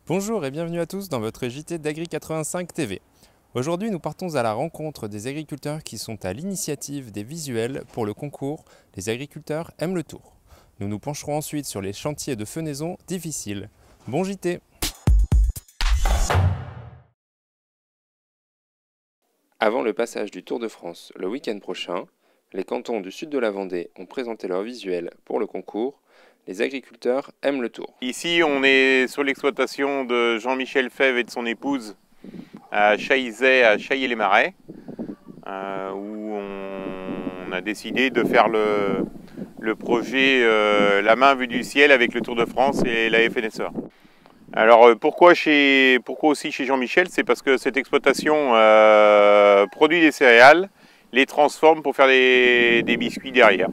Bonjour et bienvenue à tous dans votre JT d'Agri 85 TV. Aujourd'hui, nous partons à la rencontre des agriculteurs qui sont à l'initiative des visuels pour le concours Les agriculteurs aiment le tour. Nous nous pencherons ensuite sur les chantiers de fenaison difficiles. Bon JT! Avant le passage du Tour de France le week-end prochain, les cantons du sud de la Vendée ont présenté leurs visuels pour le concours Les agriculteurs aiment le tour. Ici, on est sur l'exploitation de Jean-Michel Fèvre et de son épouse à Chaillezay, à Chailley-les-Marais, où on a décidé de faire le projet La main vue du ciel avec le Tour de France et la FNSEA. Alors pourquoi aussi chez Jean-Michel? C'est parce que cette exploitation produit des céréales, les transforme pour faire des biscuits derrière.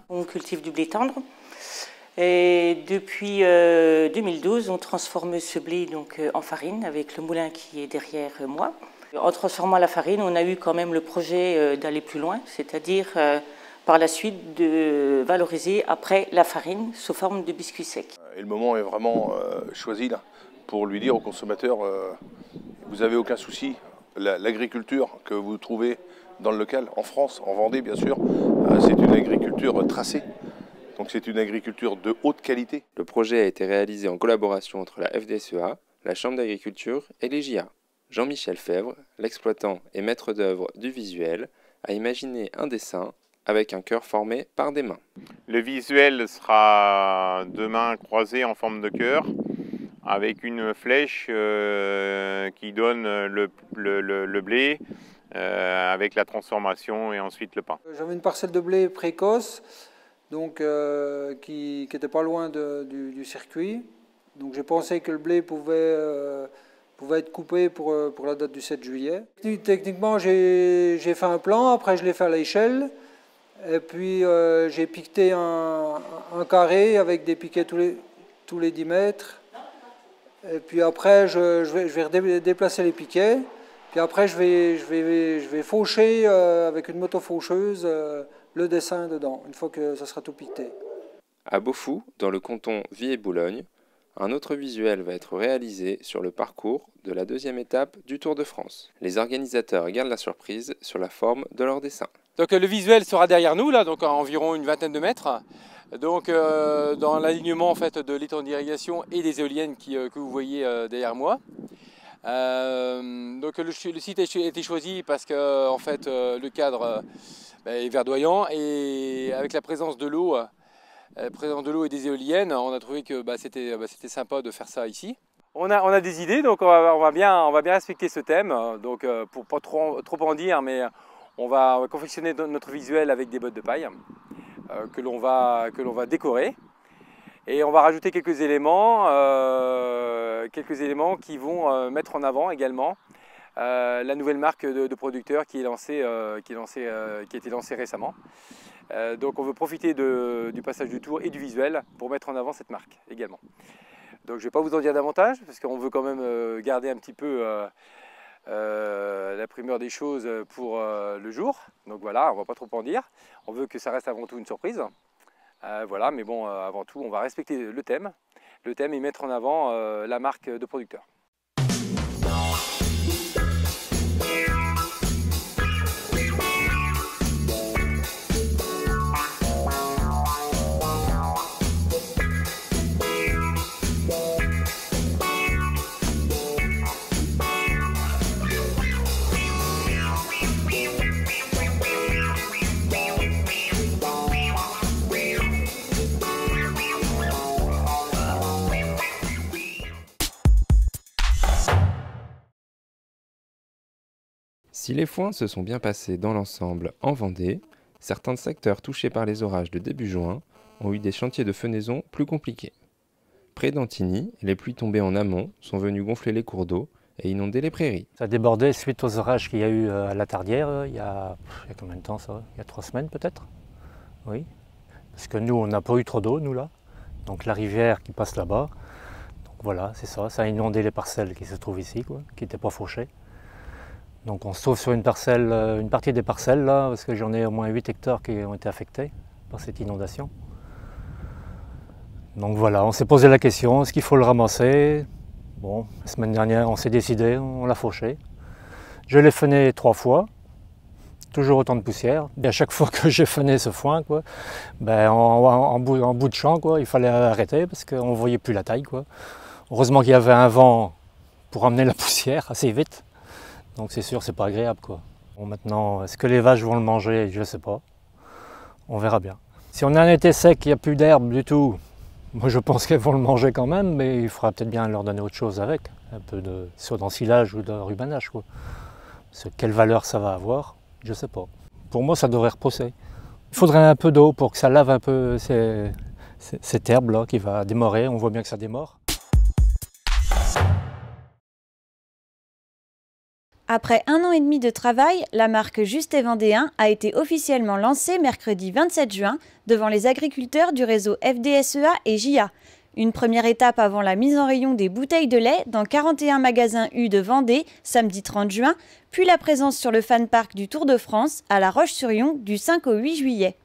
On cultive du blé tendre. Et depuis 2012, on transforme ce blé donc, en farine avec le moulin qui est derrière moi. En transformant la farine, on a eu quand même le projet d'aller plus loin, c'est-à-dire par la suite de valoriser après la farine sous forme de biscuits secs. Et le moment est vraiment choisi là, pour lui dire au consommateur, vous n'avez aucun souci, l'agriculture que vous trouvez dans le local, en France, en Vendée bien sûr, c'est une agriculture tracée. Donc c'est une agriculture de haute qualité. Le projet a été réalisé en collaboration entre la FDSEA, la Chambre d'agriculture et les JA. Jean-Michel Fèvre, l'exploitant et maître d'œuvre du visuel, a imaginé un dessin avec un cœur formé par des mains. Le visuel sera deux mains croisées en forme de cœur, avec une flèche qui donne le blé, avec la transformation et ensuite le pain. J'avais une parcelle de blé précoce, donc, qui n'était pas loin du circuit. Donc j'ai pensé que le blé pouvait être coupé pour la date du 7 juillet. Techniquement, j'ai fait un plan, après je l'ai fait à l'échelle. Et puis j'ai piqueté un carré avec des piquets tous les 10 mètres. Et puis après, je vais déplacer les piquets. Puis après, je vais faucher avec une moto-faucheuse le dessin dedans, une fois que ça sera tout piqueté. À Beaufou, dans le canton Viey-Boulogne, un autre visuel va être réalisé sur le parcours de la deuxième étape du Tour de France. Les organisateurs gardent la surprise sur la forme de leur dessin. Donc le visuel sera derrière nous, là, donc à environ une vingtaine de mètres. Donc dans l'alignement en fait, de l'étang d'irrigation et des éoliennes que vous voyez derrière moi. Donc le site a été choisi parce que en fait, le cadre est verdoyant et avec la présence de l'eau et des éoliennes, on a trouvé que c'était sympa de faire ça ici. On a des idées, donc on va bien respecter ce thème. Donc pour pas trop en dire, mais on va confectionner notre visuel avec des bottes de paille que l'on va décorer. Et on va rajouter quelques éléments qui vont mettre en avant également la nouvelle marque de producteurs qui a été lancée récemment. Donc on veut profiter du passage du tour et du visuel pour mettre en avant cette marque également. Donc je ne vais pas vous en dire davantage parce qu'on veut quand même garder un petit peu la primeur des choses pour le jour. Donc voilà, on ne va pas trop en dire. On veut que ça reste avant tout une surprise. Voilà, mais bon, avant tout, on va respecter le thème et mettre en avant la marque de producteur. Si les foins se sont bien passés dans l'ensemble en Vendée, certains secteurs touchés par les orages de début juin ont eu des chantiers de fenaison plus compliqués. Près d'Antigny, les pluies tombées en amont sont venues gonfler les cours d'eau et inonder les prairies. Ça a débordé suite aux orages qu'il y a eu à la Tardière il y a combien de temps ça? Il y a 3 semaines peut-être? Oui. Parce que nous, on n'a pas eu trop d'eau, nous là. Donc la rivière qui passe là-bas. Donc voilà, c'est ça. Ça a inondé les parcelles qui se trouvent ici, quoi, qui n'étaient pas fauchées. Donc on se trouve sur une partie des parcelles là, parce que j'en ai au moins 8 hectares qui ont été affectés par cette inondation. Donc voilà, on s'est posé la question, est-ce qu'il faut le ramasser? Bon, la semaine dernière, on s'est décidé, on l'a fauché. Je l'ai feiné 3 fois, toujours autant de poussière. Et à chaque fois que j'ai feiné ce foin, quoi, ben, en bout de champ, quoi, il fallait arrêter parce qu'on ne voyait plus la taille, quoi. Heureusement qu'il y avait un vent pour amener la poussière assez vite. Donc c'est sûr, c'est pas agréable, quoi. Bon, maintenant, est-ce que les vaches vont le manger? Je ne sais pas. On verra bien. Si on a un été sec, il n'y a plus d'herbe du tout, moi je pense qu'elles vont le manger quand même, mais il faudra peut-être bien leur donner autre chose avec. Un peu soit d'ensilage ou de rubanage, quoi. Parce que quelle valeur ça va avoir, je ne sais pas. Pour moi, ça devrait repousser. Il faudrait un peu d'eau pour que ça lave un peu cette herbe-là qui va démarrer. On voit bien que ça démarre. Après 1 an et demi de travail, la marque Juste et Vendéen a été officiellement lancée mercredi 27 juin devant les agriculteurs du réseau FDSEA et JA. Une première étape avant la mise en rayon des bouteilles de lait dans 41 magasins U de Vendée, samedi 30 juin, puis la présence sur le Fan Park du Tour de France à La Roche-sur-Yon du 5 au 8 juillet.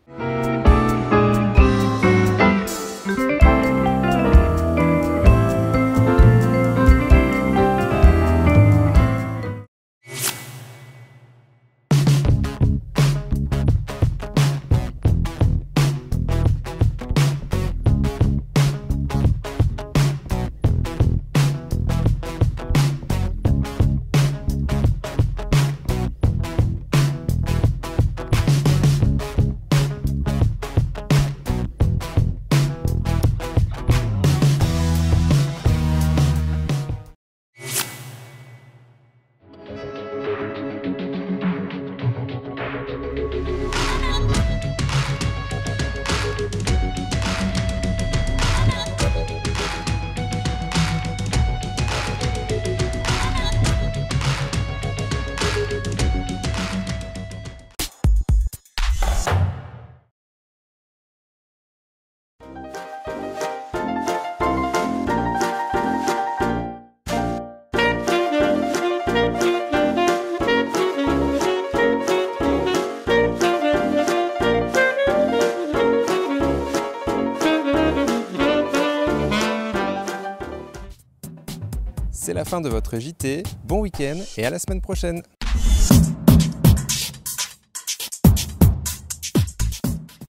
C'est la fin de votre JT, bon week-end et à la semaine prochaine.